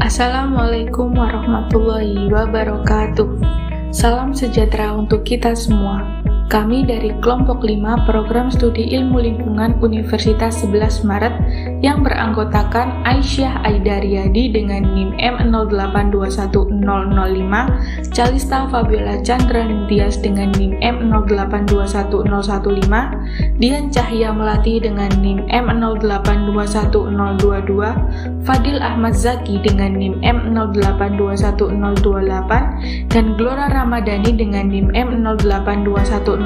Assalamualaikum warahmatullahi wabarakatuh. Salam sejahtera untuk kita semua. Kami dari kelompok 5 Program Studi Ilmu Lingkungan Universitas 11 Maret yang beranggotakan Aisyah Aidaryadi dengan NIM M0821005, Calista Fabiola Chandra Nintias dengan NIM M0821015, Dian Cahya Melati dengan NIM M0821022, Fadil Ahmad Zaki dengan NIM M0821028, dan Glora Ramadhani dengan NIM M0821032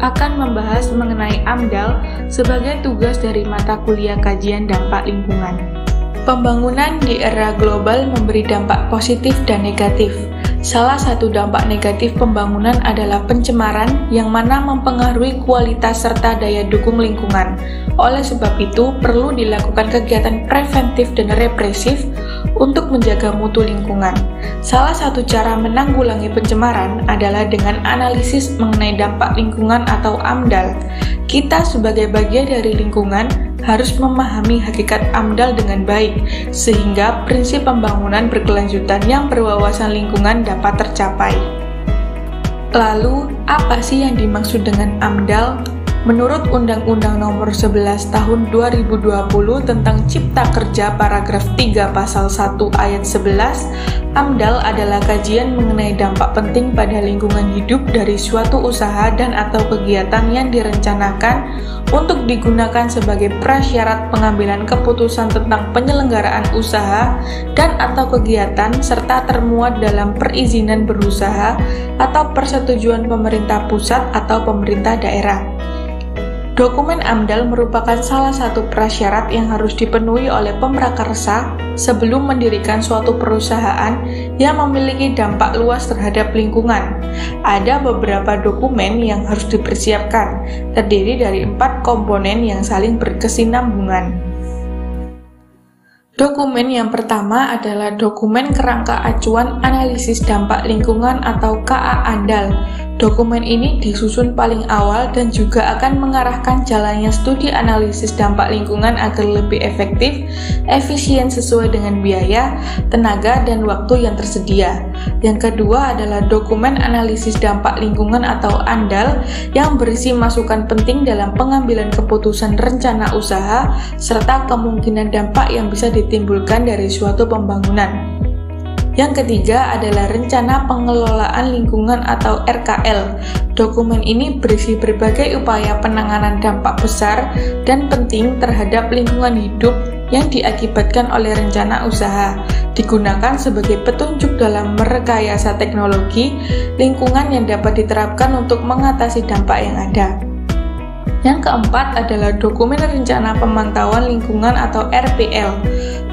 akan membahas mengenai AMDAL sebagai tugas dari mata kuliah kajian dampak lingkungan. Pembangunan di era global memberi dampak positif dan negatif. Salah satu dampak negatif pembangunan adalah pencemaran yang mana mempengaruhi kualitas serta daya dukung lingkungan. Oleh sebab itu, perlu dilakukan kegiatan preventif dan represif untuk menjaga mutu lingkungan. Salah satu cara menanggulangi pencemaran adalah dengan analisis mengenai dampak lingkungan atau AMDAL. Kita sebagai bagian dari lingkungan harus memahami hakikat AMDAL dengan baik, sehingga prinsip pembangunan berkelanjutan yang berwawasan lingkungan dapat tercapai. Lalu, apa sih yang dimaksud dengan AMDAL? Menurut Undang-Undang Nomor 11 Tahun 2020 tentang Cipta Kerja paragraf 3 pasal 1 ayat 11, AMDAL adalah kajian mengenai dampak penting pada lingkungan hidup dari suatu usaha dan atau kegiatan yang direncanakan untuk digunakan sebagai prasyarat pengambilan keputusan tentang penyelenggaraan usaha dan atau kegiatan serta termuat dalam perizinan berusaha atau persetujuan pemerintah pusat atau pemerintah daerah. Dokumen AMDAL merupakan salah satu prasyarat yang harus dipenuhi oleh pemrakarsa sebelum mendirikan suatu perusahaan yang memiliki dampak luas terhadap lingkungan. Ada beberapa dokumen yang harus dipersiapkan, terdiri dari 4 komponen yang saling berkesinambungan. Dokumen yang pertama adalah dokumen kerangka acuan analisis dampak lingkungan atau KA-ANDAL. Dokumen ini disusun paling awal dan juga akan mengarahkan jalannya studi analisis dampak lingkungan agar lebih efektif, efisien sesuai dengan biaya, tenaga, dan waktu yang tersedia. Yang kedua adalah dokumen analisis dampak lingkungan atau ANDAL yang berisi masukan penting dalam pengambilan keputusan rencana usaha serta kemungkinan dampak yang bisa ditimbulkan dari suatu pembangunan. Yang ketiga adalah Rencana Pengelolaan Lingkungan atau RKL. Dokumen ini berisi berbagai upaya penanganan dampak besar dan penting terhadap lingkungan hidup yang diakibatkan oleh rencana usaha, digunakan sebagai petunjuk dalam merekayasa teknologi lingkungan yang dapat diterapkan untuk mengatasi dampak yang ada. Yang keempat adalah Dokumen Rencana Pemantauan Lingkungan atau RPL.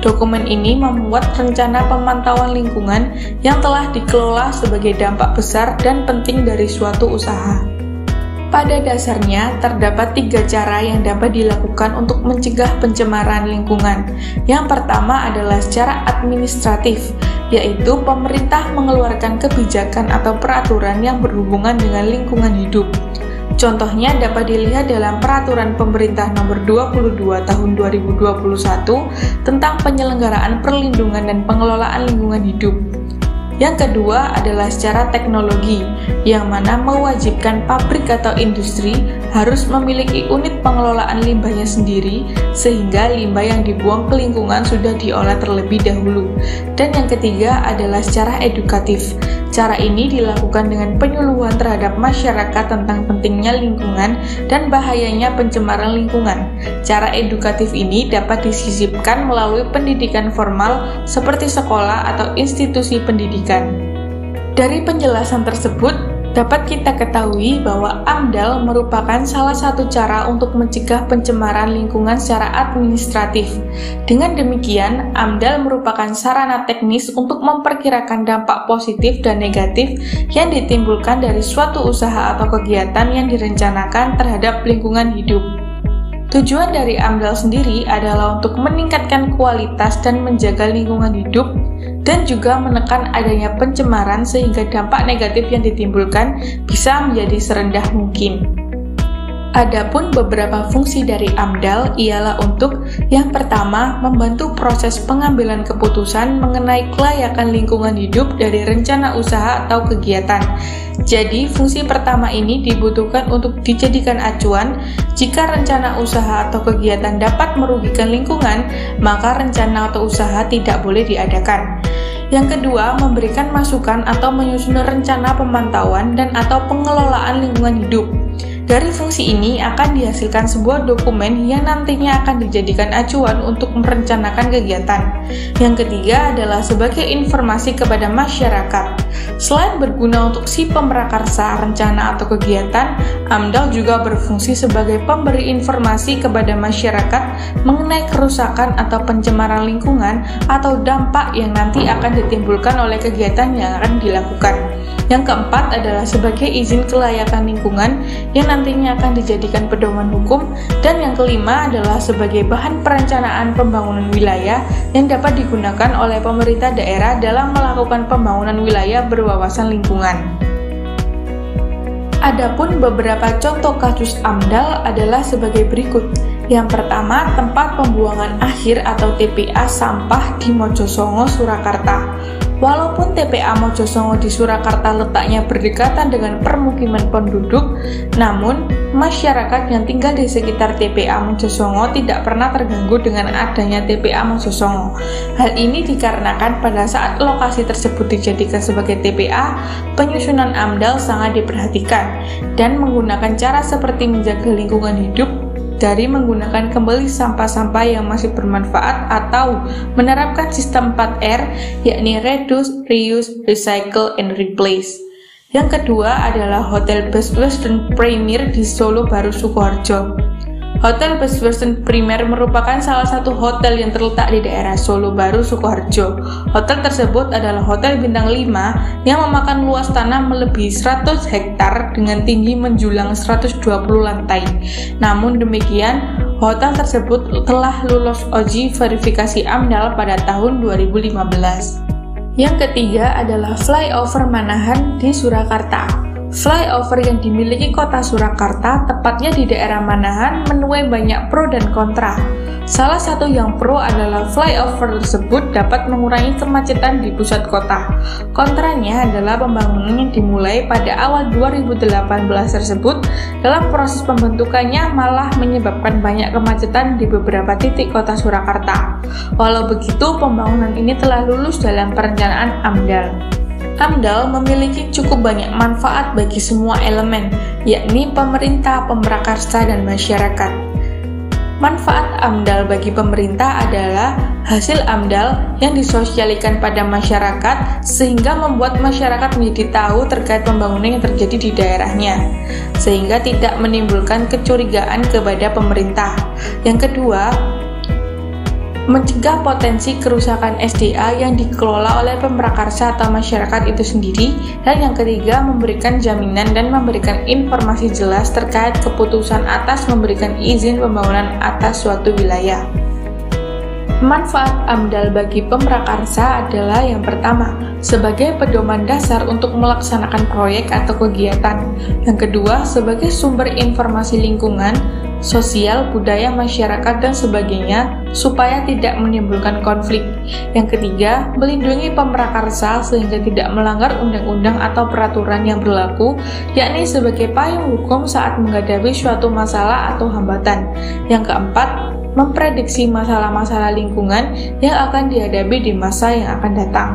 Dokumen ini memuat rencana pemantauan lingkungan yang telah dikelola sebagai dampak besar dan penting dari suatu usaha. Pada dasarnya, terdapat 3 cara yang dapat dilakukan untuk mencegah pencemaran lingkungan. Yang pertama adalah secara administratif, yaitu pemerintah mengeluarkan kebijakan atau peraturan yang berhubungan dengan lingkungan hidup. Contohnya dapat dilihat dalam Peraturan Pemerintah Nomor 22 Tahun 2021 tentang penyelenggaraan perlindungan dan pengelolaan lingkungan hidup. Yang kedua adalah secara teknologi, yang mana mewajibkan pabrik atau industri harus memiliki unit pengelolaan limbahnya sendiri, sehingga limbah yang dibuang ke lingkungan sudah diolah terlebih dahulu. Dan yang ketiga adalah secara edukatif. Cara ini dilakukan dengan penyuluhan terhadap masyarakat tentang pentingnya lingkungan dan bahayanya pencemaran lingkungan. Cara edukatif ini dapat disisipkan melalui pendidikan formal seperti sekolah atau institusi pendidikan. Dari penjelasan tersebut, dapat kita ketahui bahwa AMDAL merupakan salah satu cara untuk mencegah pencemaran lingkungan secara administratif. Dengan demikian, AMDAL merupakan sarana teknis untuk memperkirakan dampak positif dan negatif yang ditimbulkan dari suatu usaha atau kegiatan yang direncanakan terhadap lingkungan hidup. Tujuan dari AMDAL sendiri adalah untuk meningkatkan kualitas dan menjaga lingkungan hidup dan juga menekan adanya pencemaran sehingga dampak negatif yang ditimbulkan bisa menjadi serendah mungkin. Adapun beberapa fungsi dari AMDAL ialah untuk yang pertama, membantu proses pengambilan keputusan mengenai kelayakan lingkungan hidup dari rencana usaha atau kegiatan. Jadi, fungsi pertama ini dibutuhkan untuk dijadikan acuan jika rencana usaha atau kegiatan dapat merugikan lingkungan, maka rencana atau usaha tidak boleh diadakan. Yang kedua, memberikan masukan atau menyusun rencana pemantauan dan atau pengelolaan lingkungan hidup. Dari fungsi ini akan dihasilkan sebuah dokumen yang nantinya akan dijadikan acuan untuk merencanakan kegiatan. Yang ketiga adalah sebagai informasi kepada masyarakat. Selain berguna untuk si pemrakarsa rencana atau kegiatan, AMDAL juga berfungsi sebagai pemberi informasi kepada masyarakat mengenai kerusakan atau pencemaran lingkungan atau dampak yang nanti akan ditimbulkan oleh kegiatan yang akan dilakukan. Yang keempat adalah sebagai izin kelayakan lingkungan yang nantinya akan dijadikan pedoman hukum, dan yang kelima adalah sebagai bahan perencanaan pembangunan wilayah yang dapat digunakan oleh pemerintah daerah dalam melakukan pembangunan wilayah berwawasan lingkungan. Adapun beberapa contoh kasus AMDAL adalah sebagai berikut. Yang pertama, tempat pembuangan akhir atau TPA sampah di Mojosongo, Surakarta. Walaupun TPA Mojosongo di Surakarta letaknya berdekatan dengan permukiman penduduk, namun masyarakat yang tinggal di sekitar TPA Mojosongo tidak pernah terganggu dengan adanya TPA Mojosongo. Hal ini dikarenakan pada saat lokasi tersebut dijadikan sebagai TPA, penyusunan AMDAL sangat diperhatikan dan menggunakan cara seperti menjaga lingkungan hidup dari menggunakan kembali sampah-sampah yang masih bermanfaat atau menerapkan sistem 4R, yakni Reduce, Reuse, Recycle, and Replace. Yang kedua adalah Hotel Best Western Premier di Solo Baru, Sukoharjo. Hotel Best Western Premier merupakan salah satu hotel yang terletak di daerah Solo Baru, Sukoharjo. Hotel tersebut adalah hotel bintang 5 yang memakan luas tanah melebihi 100 hektar dengan tinggi menjulang 120 lantai. Namun demikian, hotel tersebut telah lulus uji verifikasi AMDAL pada tahun 2015. Yang ketiga adalah Flyover Manahan di Surakarta. Flyover yang dimiliki kota Surakarta, tepatnya di daerah Manahan, menuai banyak pro dan kontra. Salah satu yang pro adalah flyover tersebut dapat mengurangi kemacetan di pusat kota. Kontranya adalah pembangunan yang dimulai pada awal 2018 tersebut dalam proses pembentukannya malah menyebabkan banyak kemacetan di beberapa titik kota Surakarta. Walau begitu, pembangunan ini telah lulus dalam perencanaan AMDAL. AMDAL memiliki cukup banyak manfaat bagi semua elemen, yakni pemerintah, pemrakarsa, dan masyarakat. Manfaat AMDAL bagi pemerintah adalah hasil AMDAL yang disosialkan pada masyarakat sehingga membuat masyarakat menjadi tahu terkait pembangunan yang terjadi di daerahnya, sehingga tidak menimbulkan kecurigaan kepada pemerintah. Yang kedua, mencegah potensi kerusakan SDA yang dikelola oleh pemrakarsa atau masyarakat itu sendiri. Dan yang ketiga, memberikan jaminan dan memberikan informasi jelas terkait keputusan atas memberikan izin pembangunan atas suatu wilayah. Manfaat AMDAL bagi pemrakarsa adalah yang pertama, sebagai pedoman dasar untuk melaksanakan proyek atau kegiatan. Yang kedua, sebagai sumber informasi lingkungan, sosial, budaya, masyarakat, dan sebagainya, supaya tidak menimbulkan konflik. Yang ketiga, melindungi pemrakarsa sehingga tidak melanggar undang-undang atau peraturan yang berlaku, yakni sebagai payung hukum saat menghadapi suatu masalah atau hambatan. Yang keempat, memprediksi masalah-masalah lingkungan yang akan dihadapi di masa yang akan datang.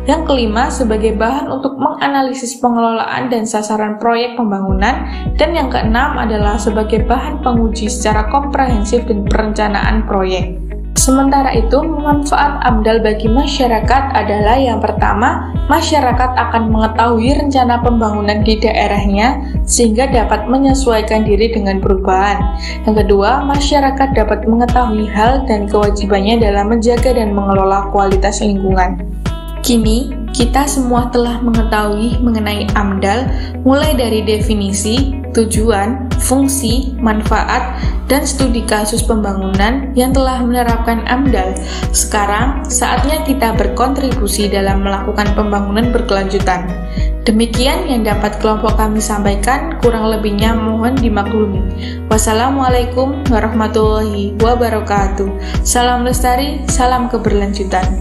Yang kelima, sebagai bahan untuk menganalisis pengelolaan dan sasaran proyek pembangunan. Dan yang keenam adalah sebagai bahan penguji secara komprehensif dan perencanaan proyek. Sementara itu, manfaat AMDAL bagi masyarakat adalah yang pertama, masyarakat akan mengetahui rencana pembangunan di daerahnya sehingga dapat menyesuaikan diri dengan perubahan. Yang kedua, masyarakat dapat mengetahui hal dan kewajibannya dalam menjaga dan mengelola kualitas lingkungan. Kini, kita semua telah mengetahui mengenai AMDAL, mulai dari definisi, tujuan, fungsi, manfaat, dan studi kasus pembangunan yang telah menerapkan AMDAL. Sekarang, saatnya kita berkontribusi dalam melakukan pembangunan berkelanjutan. Demikian yang dapat kelompok kami sampaikan, kurang lebihnya mohon dimaklumi. Wassalamualaikum warahmatullahi wabarakatuh. Salam lestari, salam keberlanjutan.